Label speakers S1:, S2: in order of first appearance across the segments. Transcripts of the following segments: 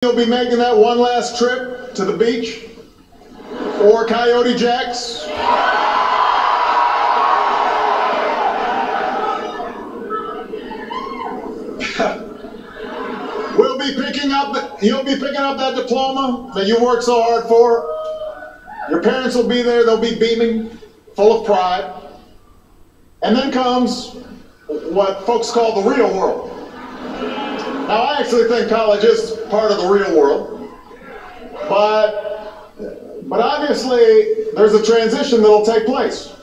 S1: You'll be making that one last trip to the beach or Coyote Jack's. You'll be picking up that diploma that you worked so hard for. Your parents will be there, they'll be beaming, full of pride. And then comes what folks call the real world. Now, I actually think college is part of the real world, but obviously there's a transition that'll take place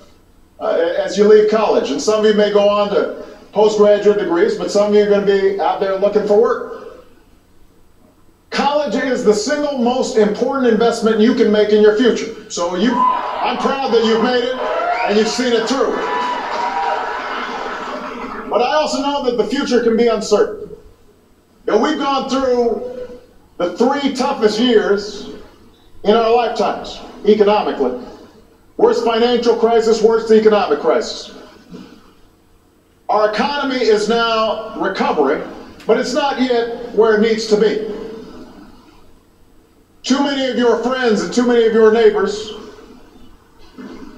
S1: as you leave college. And some of you may go on to postgraduate degrees, but some of you are going to be out there looking for work. College is the single most important investment you can make in your future. So I'm proud that you've made it and you've seen it through. But I also know that the future can be uncertain. We've gone through the 3 toughest years in our lifetimes, economically. Worst financial crisis, worst economic crisis. Our economy is now recovering, but it's not yet where it needs to be. Too many of your friends and too many of your neighbors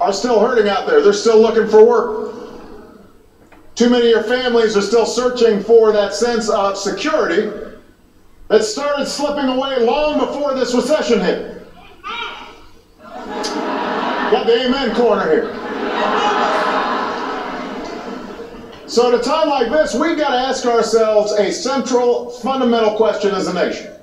S1: are still hurting out there. They're still looking for work. Too many of your families are still searching for that sense of security that started slipping away long before this recession hit. Got the amen corner here. So at a time like this, we've got to ask ourselves a central, fundamental question as a nation.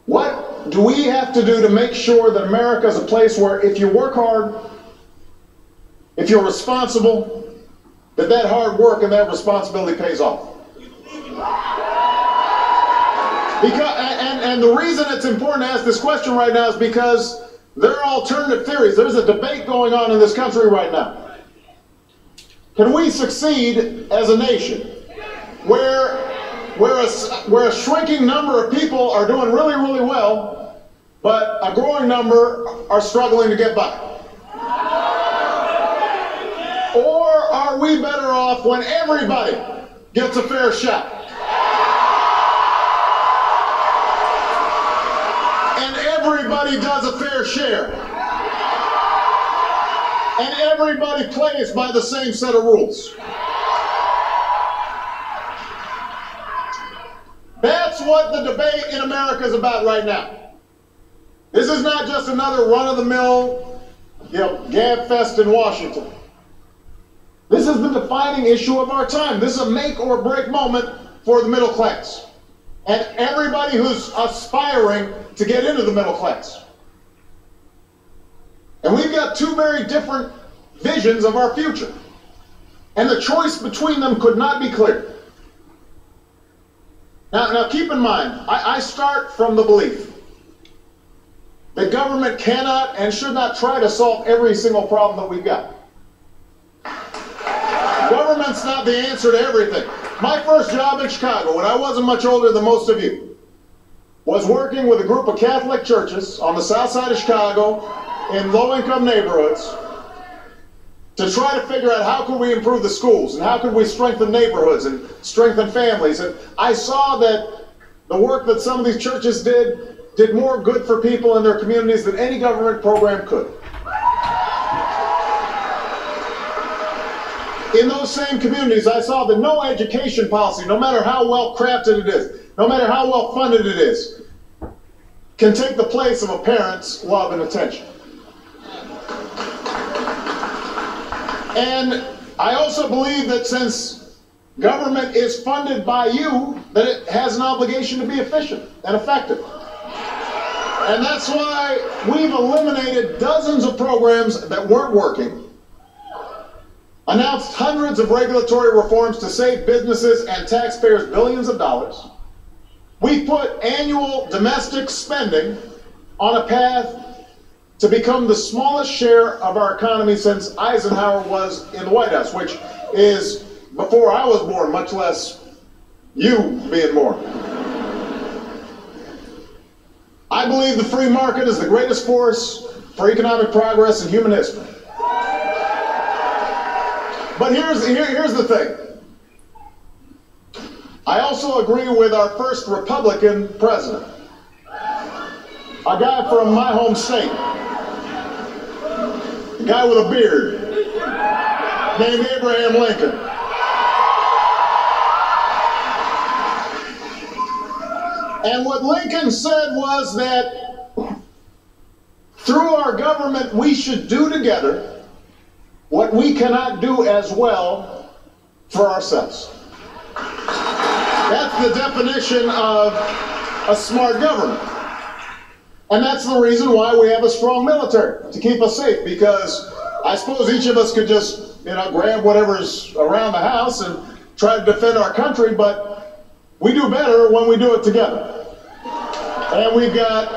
S1: What do we have to do to make sure that America is a place where if you work hard, if you're responsible, that hard work and that responsibility pays off? And the reason it's important to ask this question right now is because there are alternative theories. There's a debate going on in this country right now. Can we succeed as a nation where a shrinking number of people are doing really, really well, but a growing number are struggling to get by? Or are we better off when everybody gets a fair shot? And everybody does a fair share. And everybody plays by the same set of rules. That's what the debate in America is about right now. This is not just another run-of-the-mill, gab fest in Washington. This is the defining issue of our time. This is a make or break moment for the middle class and everybody who's aspiring to get into the middle class. And we've got 2 very different visions of our future. And the choice between them could not be clearer. Now keep in mind, I start from the belief that government cannot and should not try to solve every single problem that we've got. Government's not the answer to everything. My first job in Chicago, when I wasn't much older than most of you, was working with a group of Catholic churches on the south side of Chicago in low-income neighborhoods to try to figure out how could we improve the schools and how could we strengthen neighborhoods and strengthen families. And I saw that the work that some of these churches did more good for people in their communities than any government program could. In those same communities, I saw that no education policy, no matter how well crafted it is, no matter how well funded it is, can take the place of a parent's love and attention. And I also believe that since government is funded by you, that it has an obligation to be efficient and effective. And that's why we've eliminated dozens of programs that weren't working, announced hundreds of regulatory reforms to save businesses and taxpayers billions of dollars. We put annual domestic spending on a path to become the smallest share of our economy since Eisenhower was in the White House, which is before I was born, much less you being born. I believe the free market is the greatest force for economic progress in human history. But here's the thing. I also agree with our first Republican president, a guy from my home state, a guy with a beard named Abraham Lincoln. And what Lincoln said was that through our government we should do together what we cannot do as well for ourselves. That's the definition of a smart government. And that's the reason why we have a strong military, to keep us safe, because I suppose each of us could just, grab whatever's around the house and try to defend our country, but we do better when we do it together. And we've got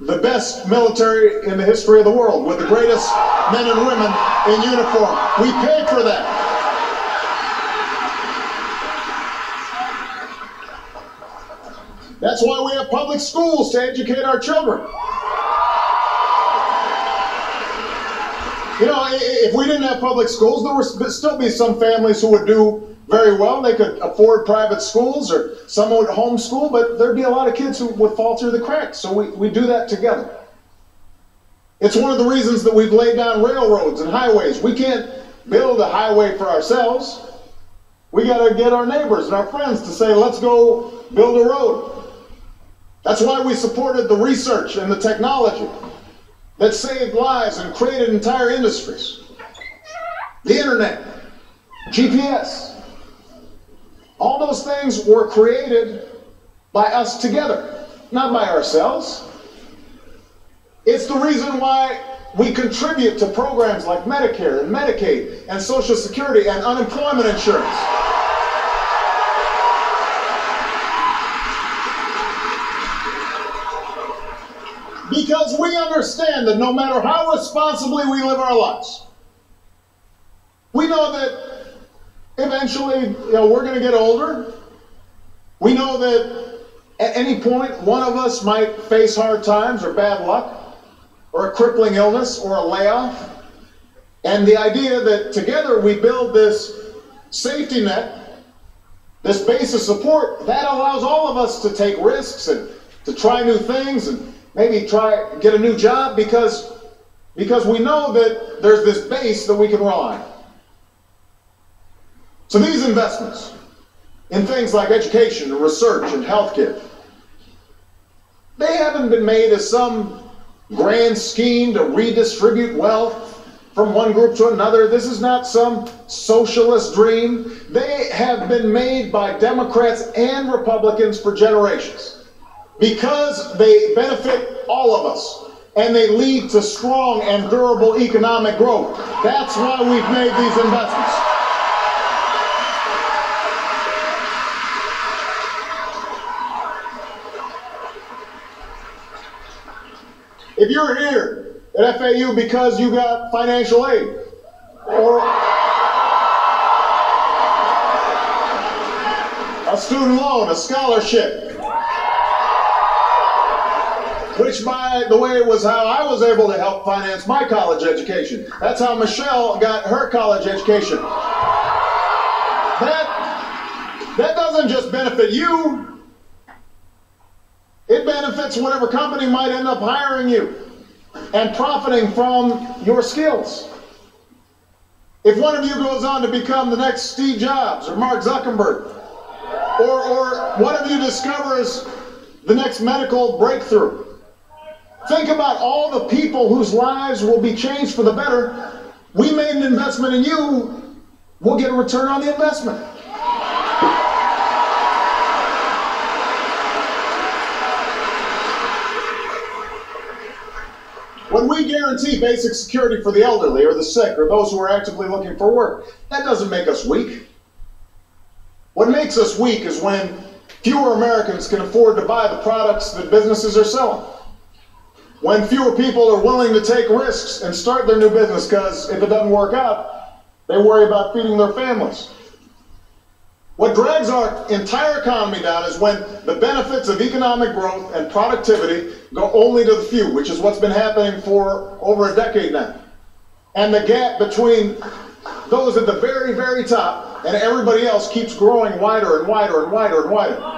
S1: the best military in the history of the world, with the greatest men and women in uniform. We pay for that. That's why we have public schools, to educate our children. If we didn't have public schools, there would still be some families who would do very well. They could afford private schools, or some would homeschool, but there'd be a lot of kids who would fall through the cracks. So we do that together. It's one of the reasons that we've laid down railroads and highways. We can't build a highway for ourselves. We got to get our neighbors and our friends to say, let's go build a road. That's why we supported the research and the technology that saved lives and created entire industries. The internet, GPS, all those things were created by us together, not by ourselves. It's the reason why we contribute to programs like Medicare and Medicaid and Social Security and unemployment insurance. Because we understand that no matter how responsibly we live our lives, we know that eventually, we're going to get older. We know that at any point, one of us might face hard times or bad luck or a crippling illness or a layoff. And the idea that together we build this safety net, this base of support, that allows all of us to take risks and to try new things and maybe get a new job because we know that there's this base that we can rely on. So these investments in things like education and research and healthcare, they haven't been made as some grand scheme to redistribute wealth from one group to another. This is not some socialist dream. They have been made by Democrats and Republicans for generations because they benefit all of us and they lead to strong and durable economic growth. That's why we've made these investments. If you're here at FAU because you got financial aid, or a student loan, a scholarship, which, by the way, was how I was able to help finance my college education. That's how Michelle got her college education. That doesn't just benefit you. It benefits whatever company might end up hiring you and profiting from your skills. If one of you goes on to become the next Steve Jobs or Mark Zuckerberg, or one of you discovers the next medical breakthrough, think about all the people whose lives will be changed for the better. We made an investment in you, we'll get a return on the investment. When we guarantee basic security for the elderly or the sick or those who are actively looking for work, that doesn't make us weak. What makes us weak is when fewer Americans can afford to buy the products that businesses are selling. When fewer people are willing to take risks and start their new business because if it doesn't work out, they worry about feeding their families. What drags our entire economy down is when the benefits of economic growth and productivity go only to the few, which is what's been happening for over a decade now. And the gap between those at the very, very top, and everybody else keeps growing wider and wider and wider and wider.